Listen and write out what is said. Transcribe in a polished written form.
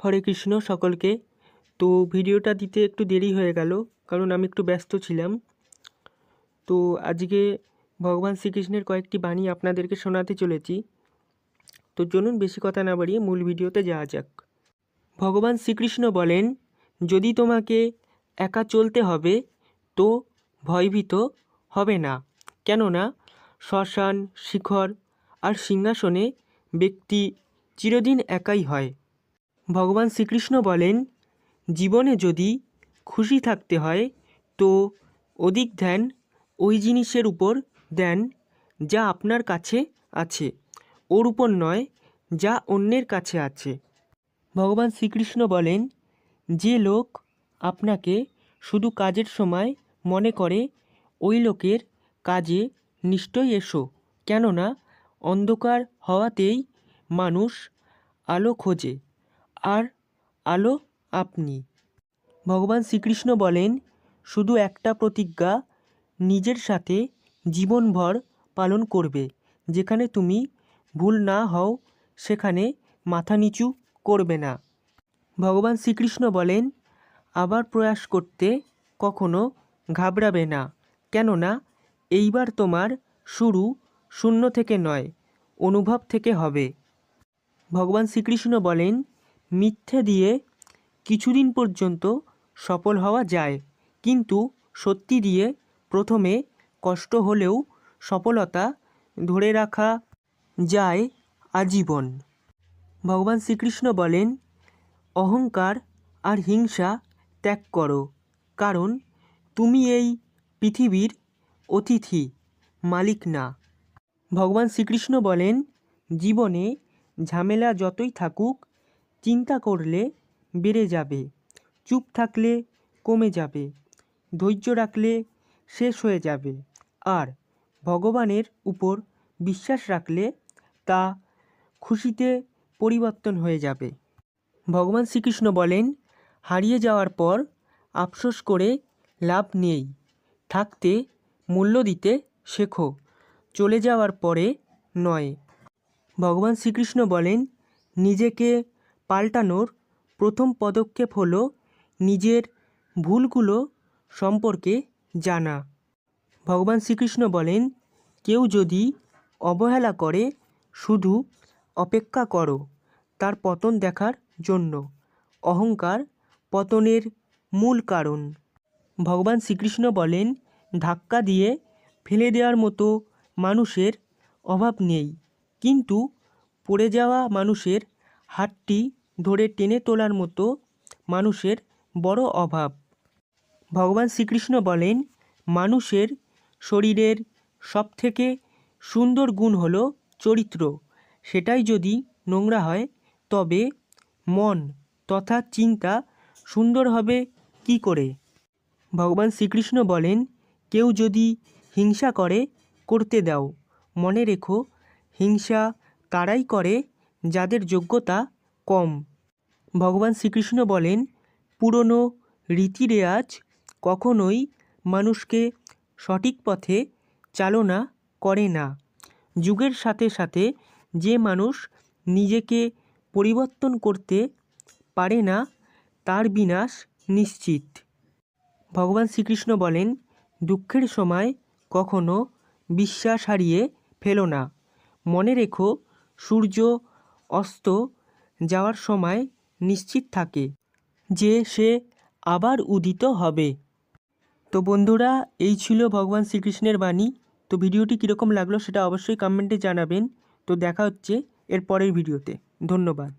হরে কৃষ্ণ সকলকে। তো ভিডিওটা দিতে একটু দেরি হয়ে গেল, কারণ আমি একটু ব্যস্ত ছিলাম। তো আজকে ভগবান শ্রীকৃষ্ণের কয়েকটি বাণী আপনাদেরকে শোনাতে চলেছি। তো চলুন বেশি কথা না বাড়িয়ে মূল ভিডিওতে যাওয়া যাক। ভগবান শ্রীকৃষ্ণ বলেন, যদি তোমাকে একা চলতে হবে তো ভয়ভীত হবে না, কেননা শ্মশান, শিখর আর সিংহাসনে ব্যক্তি চিরদিন একাই হয়। ভগবান শ্রীকৃষ্ণ বলেন, জীবনে যদি খুশি থাকতে হয় তো অধিক ধ্যান ওই জিনিসের উপর দেন যা আপনার কাছে আছে, ওর উপর নয় যা অন্যের কাছে আছে। ভগবান শ্রীকৃষ্ণ বলেন, যে লোক আপনাকে শুধু কাজের সময় মনে করে ওই লোকের কাজে নিশ্চয়ই এসো, কেননা অন্ধকার হওয়াতেই মানুষ আলো খোঁজে, আর আলো আপনি। ভগবান শ্রীকৃষ্ণ বলেন, শুধু একটা প্রতিজ্ঞা নিজের সাথে জীবনভর পালন করবে, যেখানে তুমি ভুল না হও সেখানে মাথা নিচু করবে না। ভগবান শ্রীকৃষ্ণ বলেন, আবার প্রয়াস করতে কখনো ঘাবড়াবে না, কেননা এইবার তোমার শুরু শূন্য থেকে নয়, অনুভব থেকে হবে। ভগবান শ্রীকৃষ্ণ বলেন, মিথ্যে দিয়ে কিছুদিন পর্যন্ত সফল হওয়া যায়, কিন্তু সত্যি দিয়ে প্রথমে কষ্ট হলেও সফলতা ধরে রাখা যায় আজীবন। ভগবান শ্রীকৃষ্ণ বলেন, অহংকার আর হিংসা ত্যাগ করো, কারণ তুমি এই পৃথিবীর অতিথি, মালিক না। ভগবান শ্রীকৃষ্ণ বলেন, জীবনে ঝামেলা যতই থাকুক চিন্তা করলে বেড়ে যাবে, চুপ থাকলে কমে যাবে, ধৈর্য রাখলে শেষ হয়ে যাবে, আর ভগবানের উপর বিশ্বাস রাখলে তা খুশিতে পরিবর্তন হয়ে যাবে। ভগবান শ্রীকৃষ্ণ বলেন, হারিয়ে যাওয়ার পর আফসোস করে লাভ নেই, থাকতে মূল্য দিতে শেখো, চলে যাওয়ার পরে নয়। ভগবান শ্রীকৃষ্ণ বলেন, নিজেকে পাল্টানোর প্রথম পদক্ষেপ হলো নিজের ভুলগুলো সম্পর্কে জানা। ভগবান শ্রীকৃষ্ণ বলেন, কেউ যদি অবহেলা করে শুধু অপেক্ষা করো তার পতন দেখার জন্য, অহংকার পতনের মূল কারণ। ভগবান শ্রীকৃষ্ণ বলেন, ধাক্কা দিয়ে ফেলে দেওয়ার মতো মানুষের অভাব নেই, কিন্তু পড়ে যাওয়া মানুষের হাতটি ধরে টেনে তোলার মতো মানুষের বড় অভাব। ভগবান শ্রীকৃষ্ণ বলেন, মানুষের শরীরের সবথেকে সুন্দর গুণ হলো চরিত্র, সেটাই যদি নোংরা হয় তবে মন তথা চিন্তা সুন্দর হবে কি করে। ভগবান শ্রীকৃষ্ণ বলেন, কেউ যদি হিংসা করে করতে দাও, মনে রেখো হিংসা তারাই করে যাদের যোগ্যতা কম। ভগবান শ্রীকৃষ্ণ বলেন, পুরনো রীতি রেওয়াজ কখনোই মানুষকে সঠিক পথে চালনা করে না। যুগের সাথে সাথে যে মানুষ নিজেকে পরিবর্তন করতে পারে না তার বিনাশ নিশ্চিত। ভগবান শ্রীকৃষ্ণ বলেন, দুঃখের সময় কখনো বিশ্বাস হারিয়ে ফেলো না, মনে রেখো সূর্য অস্ত যাওয়ার সময় নিশ্চিত থাকে যে সে আবার উদিত হবে। তো বন্ধুরা, এই ছিল ভগবান শ্রীকৃষ্ণের বাণী। তো ভিডিওটি কীরকম লাগলো সেটা অবশ্যই কমেন্টে জানাবেন। তো দেখা হচ্ছে এর পরের ভিডিওতে। ধন্যবাদ।